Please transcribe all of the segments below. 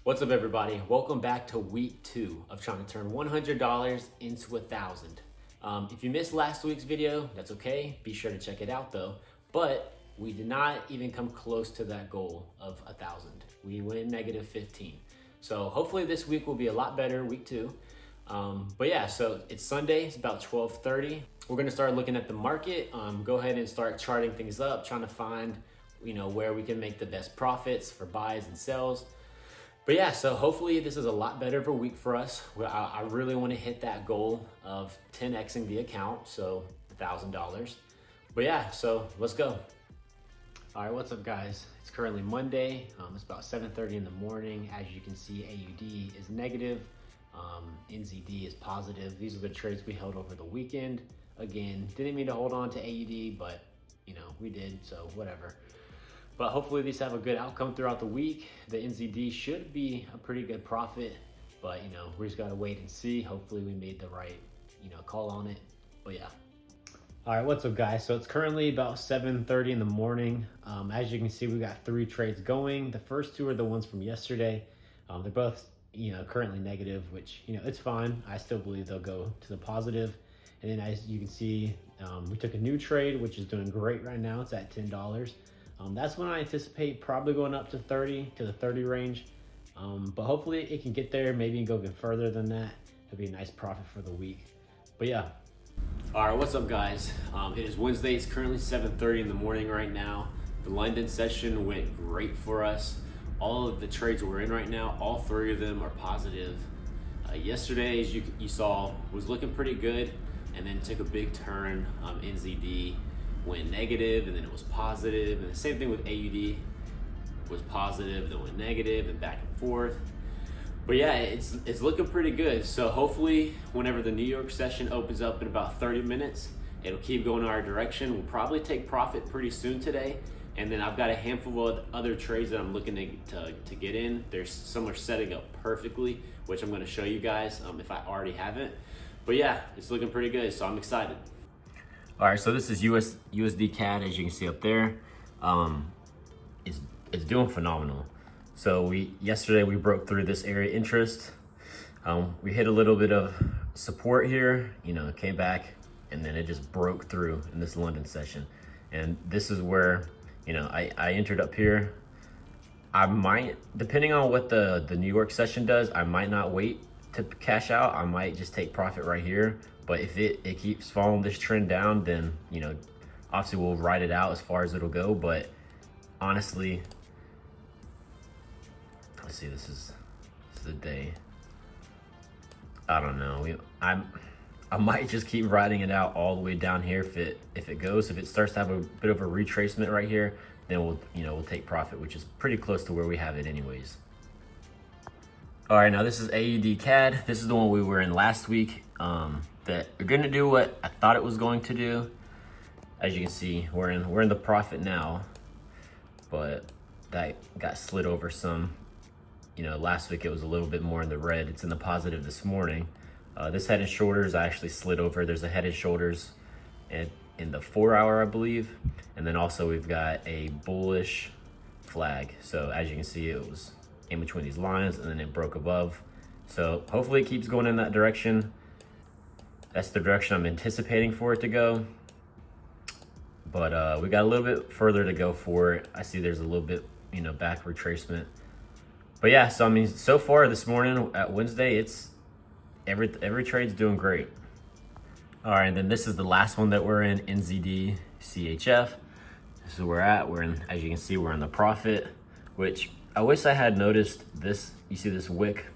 What's up, everybody? Welcome back to week 2 of trying to turn $100 into 1,000. If you missed last week's video, that's okay. Be sure to check it out though. But we did not even come close to that goal of 1,000. We went negative 15. So hopefully this week will be a lot better, week 2. But yeah, so it's Sunday, it's about 12:30. We're gonna start looking at the market. Go ahead and start charting things up, trying to find, where we can make the best profits for buys and sells. But yeah, so hopefully this is a lot better of a week for us. I really want to hit that goal of 10xing the account, so $1,000. But yeah, so let's go. All right, what's up, guys? It's currently Monday. It's about 7:30 in the morning. As you can see, AUD is negative. NZD is positive. These are the trades we held over the weekend. Again, didn't mean to hold on to AUD, but we did, so whatever. But hopefully these have a good outcome throughout the week. The NZD should be a pretty good profit, but we just gotta wait and see. Hopefully we made the right, call on it. But yeah. All right, what's up, guys? So it's currently about 7:30 in the morning. As you can see, we got 3 trades going. The first 2 are the ones from yesterday. They're both, currently negative, which, it's fine. I still believe they'll go to the positive. And then as you can see, we took a new trade, which is doing great right now. It's at $10. That's when I anticipate probably going up to 30, to the 30 range. But hopefully it can get there, maybe go even further than that. It'll be a nice profit for the week. But yeah. All right, what's up, guys? It is Wednesday. It's currently 7:30 in the morning right now. The London session went great for us. All of the trades we're in right now, all 3 of them are positive. Yesterday, as you saw, was looking pretty good, and then took a big turn. NZD went negative, and then it was positive, and the same thing with AUD. Was positive, then went negative, and back and forth. But yeah, it's looking pretty good. So hopefully whenever the New York session opens up in about 30 minutes, it'll keep going in our direction. We'll probably take profit pretty soon today. And then I've got a handful of other trades that I'm looking to get in. There's some are setting up perfectly, which I'm gonna show you guys if I already haven't. But yeah, it's looking pretty good, so I'm excited. All right, so this is USD CAD, as you can see up there. It's doing phenomenal. So yesterday we broke through this area interest. We hit a little bit of support here, it came back, and then it just broke through in this London session. And this is where, I entered up here. I might, depending on what the New York session does, I might not wait to cash out. I might just take profit right here. But if it keeps following this trend down, then, obviously we'll ride it out as far as it'll go. But honestly, let's see, this is the day. I don't know. I might just keep riding it out all the way down here if it goes. If it starts to have a bit of a retracement right here, then we'll take profit, which is pretty close to where we have it anyways. All right, now this is AUD CAD. This is the one we were in last week. That are gonna do what I thought it was going to do. As you can see, we're in the profit now, but that got slid over some. Last week it was a little bit more in the red. It's in the positive this morning. This head and shoulders I actually slid over. There's a head and shoulders in the 4-hour, I believe, and then also we've got a bullish flag. So as you can see, it was in between these lines, and then it broke above. So hopefully it keeps going in that direction. That's the direction I'm anticipating for it to go. But we got a little bit further to go for it. I see there's a little bit, back retracement. But yeah, so I mean, so far this morning at Wednesday, it's every trade's doing great. All right, and then this is the last one that we're in, NZD CHF. This is where we're at. We're in, as you can see, we're in the profit, which I wish I had noticed this. You see this wick?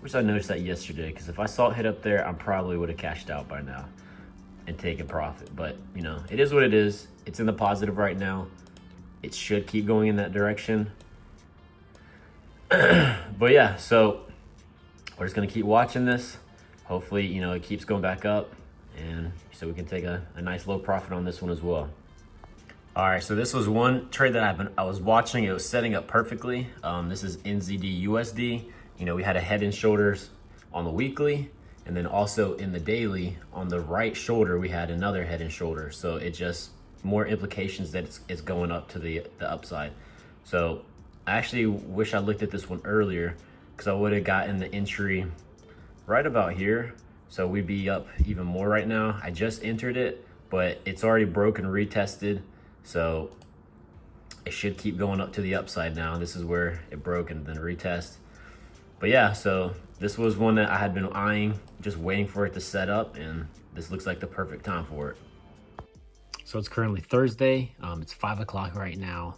Wish I noticed that yesterday, because if I saw it hit up there, I probably would have cashed out by now and taken profit. But it is what it is. It's in the positive right now. It should keep going in that direction. But yeah, so we're just gonna keep watching this. Hopefully, it keeps going back up, and so we can take a nice low profit on this one as well. All right, so this was one trade that I was watching. It was setting up perfectly. This is NZD USD. We had a head and shoulders on the weekly, and then also in the daily on the right shoulder, we had another head and shoulder. So it just more implications that it's going up to the upside. So I actually wish I looked at this one earlier. because I would have gotten the entry right about here. So we'd be up even more right now. I just entered it, but it's already broken, retested. So it should keep going up to the upside now. This is where it broke and then retest. But yeah, so this was one that I had been eyeing, just waiting for it to set up, and this looks like the perfect time for it. So it's currently Thursday. It's 5 o'clock right now.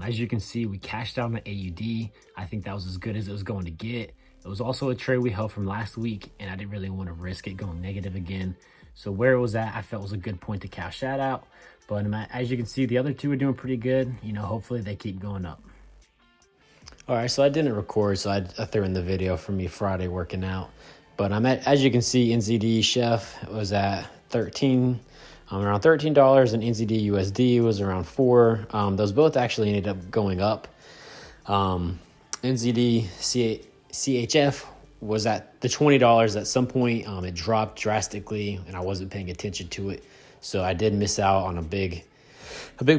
As you can see, we cashed out on the AUD. I think that was as good as it was going to get. It was also a trade we held from last week, and I didn't really want to risk it going negative again. So where it was at, I felt was a good point to cash that out. But as you can see, the other two are doing pretty good. You know, hopefully they keep going up. All right, so I didn't record, so I threw in the video for me Friday working out. But as you can see, NZD Chef was at around $13, and NZD USD was around 4. Those both actually ended up going up. NZD CHF was at the $20 at some point. It dropped drastically, and I wasn't paying attention to it, so I did miss out on a big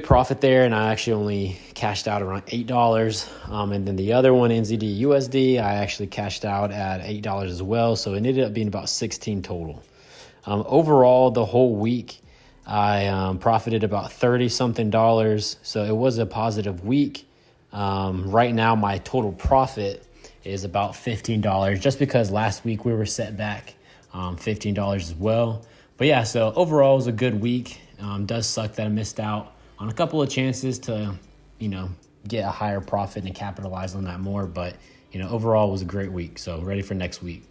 profit there, and I actually only cashed out around $8. And then the other one, NZD USD, I actually cashed out at $8 as well, so it ended up being about 16 total. Overall, the whole week, I profited about $30-something, so it was a positive week. Right now, my total profit is about $15, just because last week we were set back $15 as well. But yeah, so overall, it was a good week. Does suck that I missed out on a couple of chances to, you know, get a higher profit and capitalize on that more. But, you know, overall, it was a great week. So ready for next week.